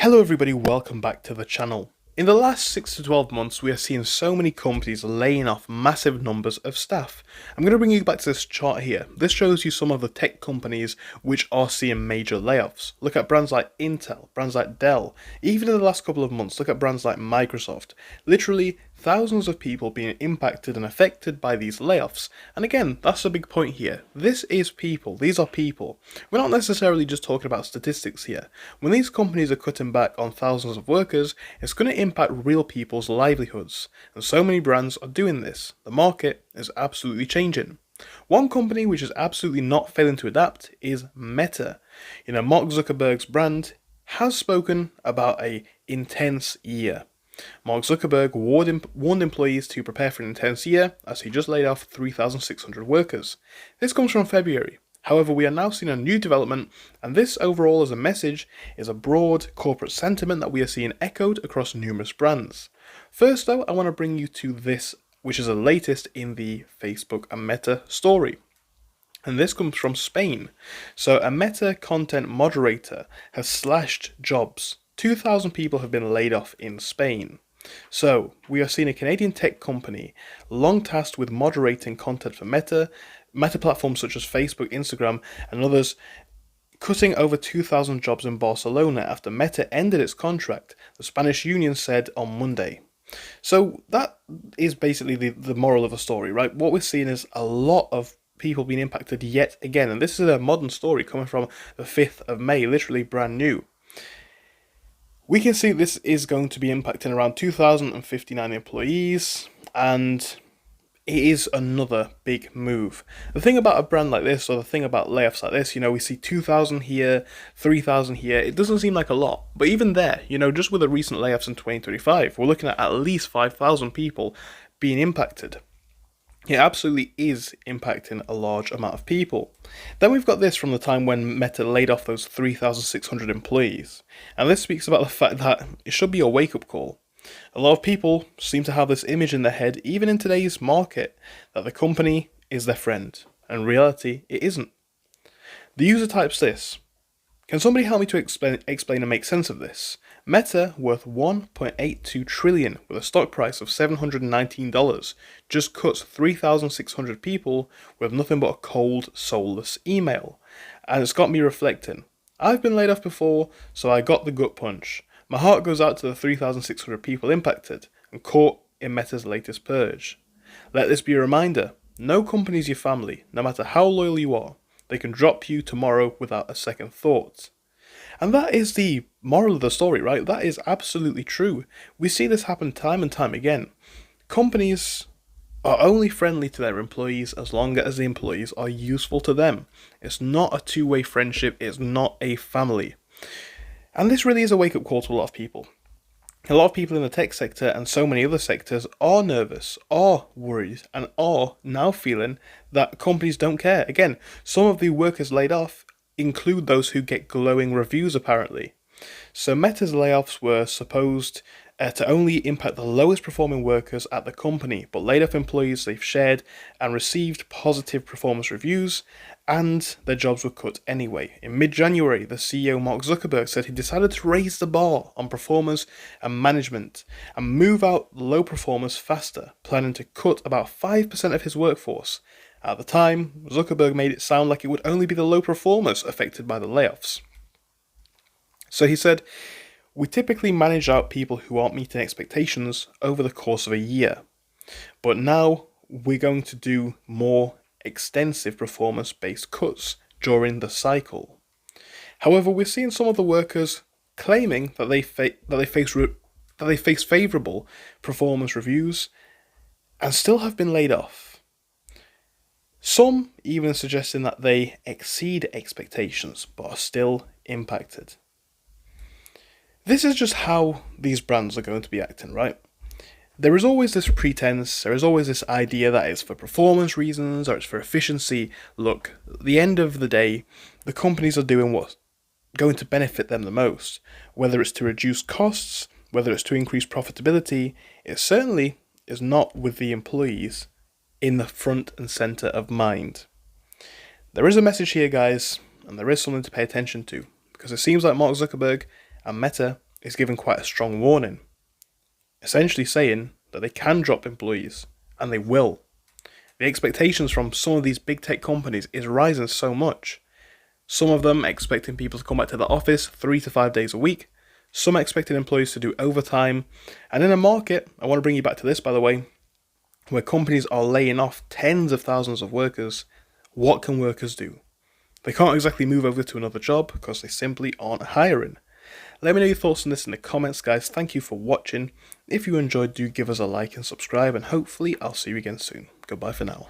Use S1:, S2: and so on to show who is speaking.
S1: Hello everybody, welcome back to the channel. In the last 6 to 12 months, we are seeing so many companies laying off massive numbers of staff. I'm going to bring you back to this chart here. This shows you some of the tech companies which are seeing major layoffs. Look at brands like Intel, brands like Dell. Even in the last couple of months, look at brands like Microsoft. Literally thousands of people being impacted and affected by these layoffs. And again, that's the big point here. This is people. These are people. We're not necessarily just talking about statistics here. When these companies are cutting back on thousands of workers, it's going to impact real people's livelihoods. And so many brands are doing this. The market is absolutely changing. One company which is absolutely not failing to adapt is Meta. Mark Zuckerberg's brand has spoken about an intense year. Mark Zuckerberg warned employees to prepare for an intense year as he just laid off 3,600 workers. This comes from February. However, we are now seeing a new development, and this overall as a message is a broad corporate sentiment that we are seeing echoed across numerous brands. First though, I want to bring you to this, which is the latest in the Facebook and Meta story. And this comes from Spain. So a Meta content moderator has slashed jobs. 2,000 people have been laid off in Spain. So we are seeing a Canadian tech company long tasked with moderating content for Meta platforms such as Facebook, Instagram, and others, cutting over 2,000 jobs in Barcelona after Meta ended its contract, the Spanish union said on Monday. So that is basically the moral of the story, right? What we're seeing is a lot of people being impacted yet again, and this is a modern story coming from the 5th of May, literally brand new. We can see this is going to be impacting around 2,059 employees, and it is another big move. The thing about a brand like this, or the thing about layoffs like this, we see 2,000 here, 3,000 here. It doesn't seem like a lot, but even there, just with the recent layoffs in 2025, we're looking at least 5,000 people being impacted. It absolutely is impacting a large amount of people. Then we've got this from the time when Meta laid off those 3,600 employees. And this speaks about the fact that it should be a wake-up call. A lot of people seem to have this image in their head, even in today's market, that the company is their friend. And in reality, it isn't. The user types this. Can somebody help me to explain and make sense of this? Meta, worth $1.82 trillion with a stock price of $719, just cuts 3,600 people with nothing but a cold, soulless email. And it's got me reflecting. I've been laid off before, so I got the gut punch. My heart goes out to the 3,600 people impacted and caught in Meta's latest purge. Let this be a reminder, no company is your family, no matter how loyal you are. They can drop you tomorrow without a second thought. And that is the moral of the story, right? That is absolutely true. We see this happen time and time again. Companies are only friendly to their employees as long as the employees are useful to them. It's not a two-way friendship. It's not a family. And this really is a wake-up call to a lot of people. A lot of people in the tech sector and so many other sectors are nervous, are worried, and are now feeling that companies don't care. Again, some of the workers laid off include those who get glowing reviews apparently. So Meta's layoffs were supposed to only impact the lowest performing workers at the company, but laid off employees they've shared and received positive performance reviews, and their jobs were cut anyway. In mid-January, the CEO Mark Zuckerberg said he decided to raise the bar on performers and management and move out low performers faster, planning to cut about 5% of his workforce. At the time, Zuckerberg made it sound like it would only be the low performers affected by the layoffs. So he said, "We typically manage out people who aren't meeting expectations over the course of a year. But now we're going to do more extensive performance-based cuts during the cycle." However, we're seeing some of the workers claiming that they face favourable performance reviews and still have been laid off. Some even suggesting that they exceed expectations but are still impacted. This is just how these brands are going to be acting, right? There is always this pretense, there is always this idea that it's for performance reasons or it's for efficiency. Look, at the end of the day, the companies are doing what's going to benefit them the most. Whether it's to reduce costs, whether it's to increase profitability, it certainly is not with the employees in the front and centre of mind. There is a message here, guys, and there is something to pay attention to, because it seems like Mark Zuckerberg and Meta is giving quite a strong warning, essentially saying that they can drop employees, and they will. The expectations from some of these big tech companies is rising so much. Some of them expecting people to come back to the office 3 to 5 days a week. Some expecting employees to do overtime. And in a market, I want to bring you back to this by the way, where companies are laying off tens of thousands of workers, what can workers do? They can't exactly move over to another job because they simply aren't hiring. Let me know your thoughts on this in the comments, guys. Thank you for watching. If you enjoyed, do give us a like and subscribe, and hopefully I'll see you again soon. Goodbye for now.